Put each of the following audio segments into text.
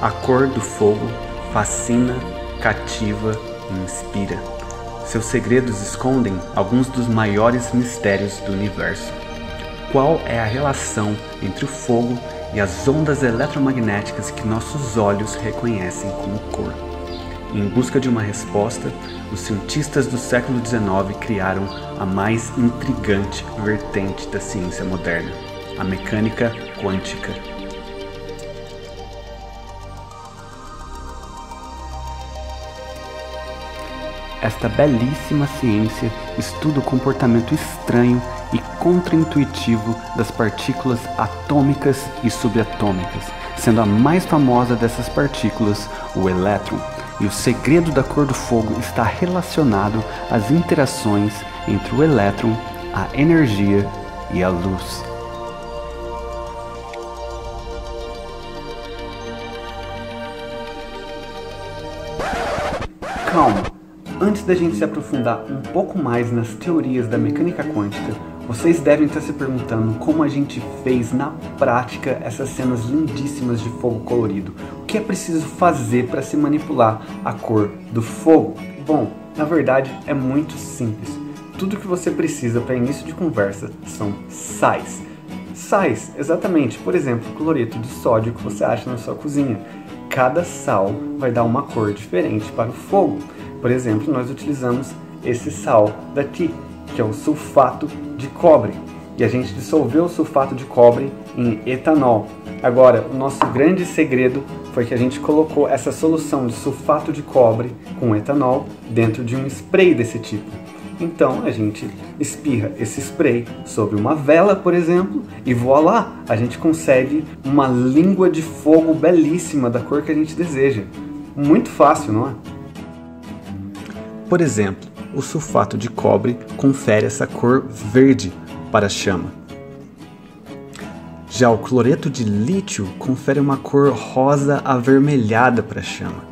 A cor do fogo fascina, cativa e inspira. Seus segredos escondem alguns dos maiores mistérios do universo. Qual é a relação entre o fogo e as ondas eletromagnéticas que nossos olhos reconhecem como cor? Em busca de uma resposta, os cientistas do século XIX criaram a mais intrigante vertente da ciência moderna, a mecânica quântica. Esta belíssima ciência estuda o comportamento estranho e contraintuitivo das partículas atômicas e subatômicas, sendo a mais famosa dessas partículas o elétron. E o segredo da cor do fogo está relacionado às interações entre o elétron, a energia e a luz. Calma! Antes da gente se aprofundar um pouco mais nas teorias da mecânica quântica, vocês devem estar se perguntando como a gente fez na prática essas cenas lindíssimas de fogo colorido. O que é preciso fazer para se manipular a cor do fogo? Bom, na verdade é muito simples. Tudo que você precisa para início de conversa são sais. Sais, exatamente, por exemplo, o cloreto de sódio que você acha na sua cozinha. Cada sal vai dar uma cor diferente para o fogo. Por exemplo, nós utilizamos esse sal daqui, que é o sulfato de cobre. E a gente dissolveu o sulfato de cobre em etanol. Agora, o nosso grande segredo foi que a gente colocou essa solução de sulfato de cobre com etanol dentro de um spray desse tipo. Então, a gente espirra esse spray sobre uma vela, por exemplo, e voilá! A gente consegue uma língua de fogo belíssima da cor que a gente deseja. Muito fácil, não é? Por exemplo, o sulfato de cobre confere essa cor verde para a chama. Já o cloreto de lítio confere uma cor rosa avermelhada para a chama.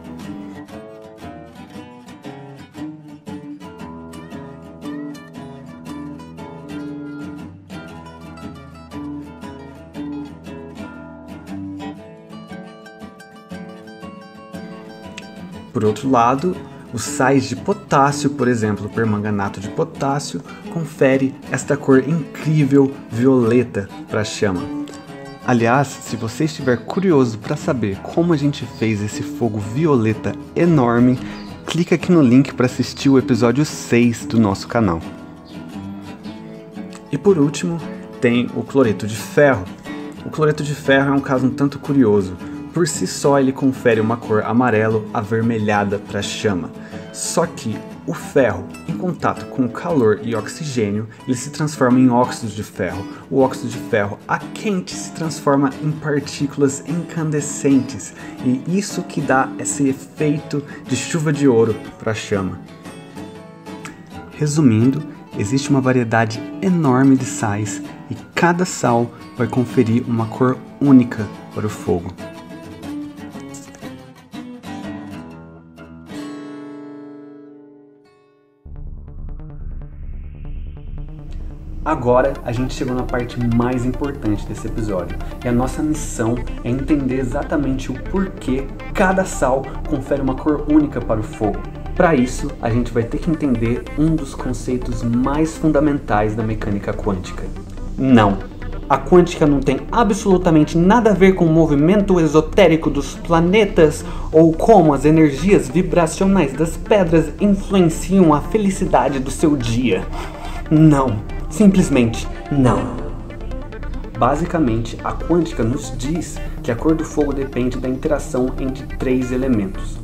Por outro lado, os sais de potássio, por exemplo, o permanganato de potássio, confere esta cor incrível violeta para a chama. Aliás, se você estiver curioso para saber como a gente fez esse fogo violeta enorme, clica aqui no link para assistir o episódio 6 do nosso canal. E por último, tem o cloreto de ferro. O cloreto de ferro é um caso um tanto curioso. Por si só, ele confere uma cor amarelo avermelhada para a chama. Só que o ferro, em contato com o calor e oxigênio, ele se transforma em óxido de ferro. O óxido de ferro a quente se transforma em partículas incandescentes. E isso que dá esse efeito de chuva de ouro para a chama. Resumindo, existe uma variedade enorme de sais e cada sal vai conferir uma cor única para o fogo. Agora a gente chegou na parte mais importante desse episódio e a nossa missão é entender exatamente o porquê cada sal confere uma cor única para o fogo. Para isso, a gente vai ter que entender um dos conceitos mais fundamentais da mecânica quântica. Não! A quântica não tem absolutamente nada a ver com o movimento esotérico dos planetas ou como as energias vibracionais das pedras influenciam a felicidade do seu dia. Não! Simplesmente não. Basicamente, a quântica nos diz que a cor do fogo depende da interação entre três elementos: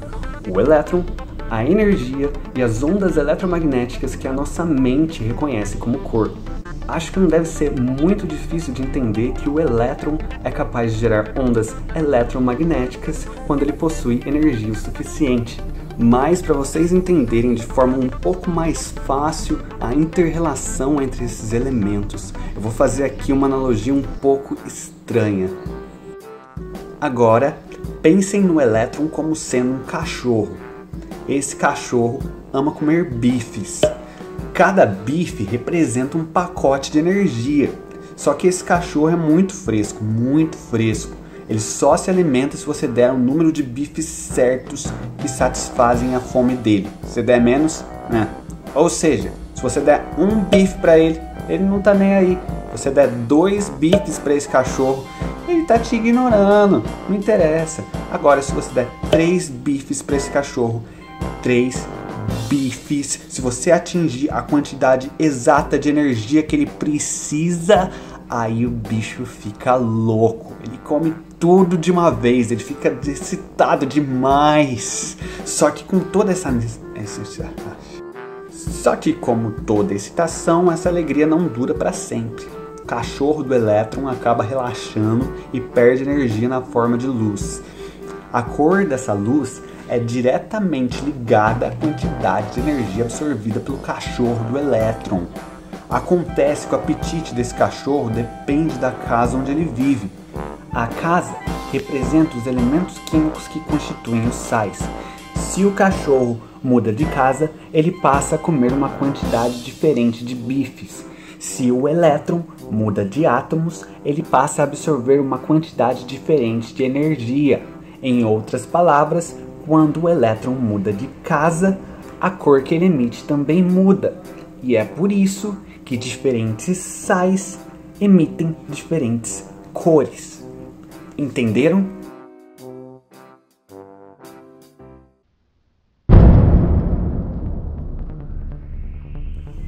o elétron, a energia e as ondas eletromagnéticas que a nossa mente reconhece como cor. Acho que não deve ser muito difícil de entender que o elétron é capaz de gerar ondas eletromagnéticas quando ele possui energia o suficiente. Mas para vocês entenderem de forma um pouco mais fácil a inter-relação entre esses elementos, eu vou fazer aqui uma analogia um pouco estranha. Agora, pensem no elétron como sendo um cachorro. Esse cachorro ama comer bifes. Cada bife representa um pacote de energia. Só que esse cachorro é muito fresco, muito fresco. Ele só se alimenta se você der um número de bifes certos que satisfazem a fome dele. Se der menos, né? Ou seja, se você der um bife para ele, ele não tá nem aí. Se você der 2 bifes para esse cachorro, ele tá te ignorando, não interessa. Agora, se você der 3 bifes para esse cachorro, 3 bifes, se você atingir a quantidade exata de energia que ele precisa, aí o bicho fica louco. Ele come tudo de uma vez, ele fica excitado demais. Só que com toda como toda excitação, essa alegria não dura para sempre. O cachorro do Electron acaba relaxando e perde energia na forma de luz. A cor dessa luz é diretamente ligada à quantidade de energia absorvida pelo cachorro do Electron. Acontece que o apetite desse cachorro depende da casa onde ele vive. A casa representa os elementos químicos que constituem os sais. Se o cachorro muda de casa, ele passa a comer uma quantidade diferente de bifes. Se o Electron muda de átomos, ele passa a absorver uma quantidade diferente de energia. Em outras palavras, quando o Electron muda de casa, a cor que ele emite também muda. E é por isso que diferentes sais emitem diferentes cores. Entenderam?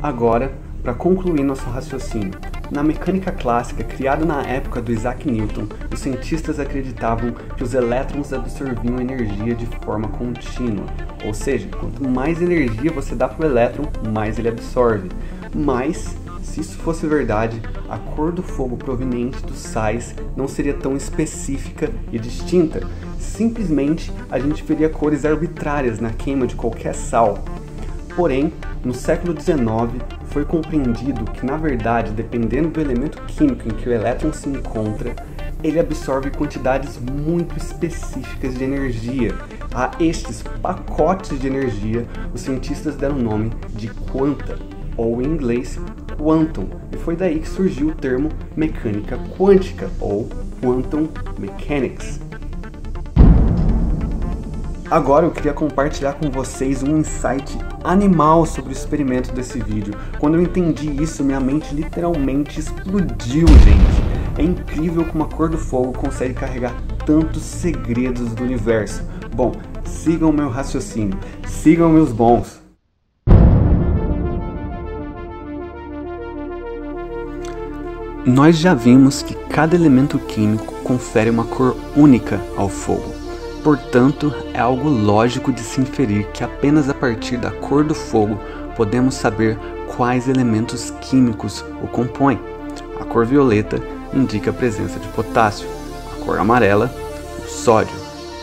Agora, para concluir nosso raciocínio, na mecânica clássica criada na época do Isaac Newton, os cientistas acreditavam que os elétrons absorviam energia de forma contínua, ou seja, quanto mais energia você dá para o elétron, mais ele absorve. Mas, se isso fosse verdade, a cor do fogo proveniente dos sais não seria tão específica e distinta. Simplesmente, a gente veria cores arbitrárias na queima de qualquer sal. Porém, no século XIX, foi compreendido que, na verdade, dependendo do elemento químico em que o elétron se encontra, ele absorve quantidades muito específicas de energia. A estes pacotes de energia, os cientistas deram o nome de quanta, ou em inglês, quantum, e foi daí que surgiu o termo mecânica quântica, ou quantum mechanics. Agora eu queria compartilhar com vocês um insight animal sobre o experimento desse vídeo. Quando eu entendi isso, minha mente literalmente explodiu, gente. É incrível como a cor do fogo consegue carregar tantos segredos do universo. Bom, sigam o meu raciocínio, sigam meus bons. Nós já vimos que cada elemento químico confere uma cor única ao fogo. Portanto, é algo lógico de se inferir que apenas a partir da cor do fogo podemos saber quais elementos químicos o compõem. A cor violeta indica a presença de potássio, a cor amarela, o sódio,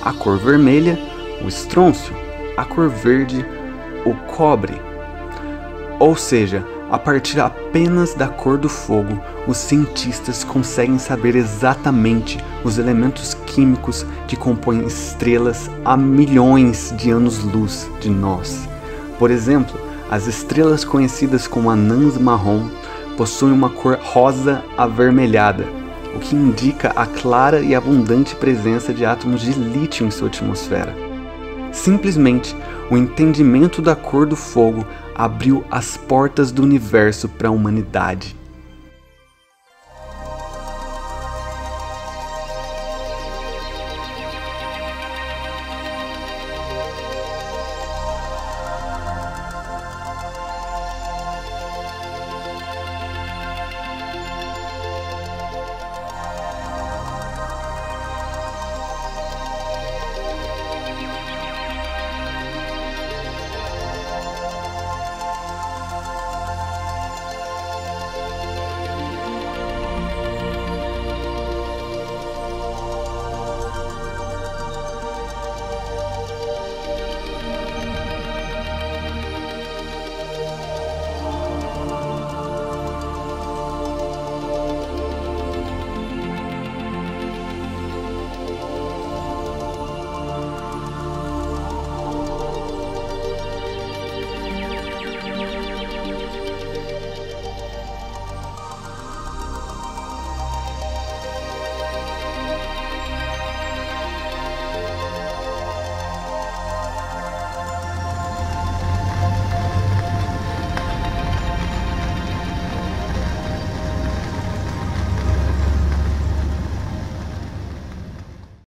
a cor vermelha, o estrôncio, a cor verde, o cobre. Ou seja, a partir apenas da cor do fogo, os cientistas conseguem saber exatamente os elementos químicos que compõem estrelas a milhões de anos-luz de nós. Por exemplo, as estrelas conhecidas como anãs marrom possuem uma cor rosa avermelhada, o que indica a clara e abundante presença de átomos de lítio em sua atmosfera. Simplesmente, o entendimento da cor do fogo abriu as portas do universo para a humanidade.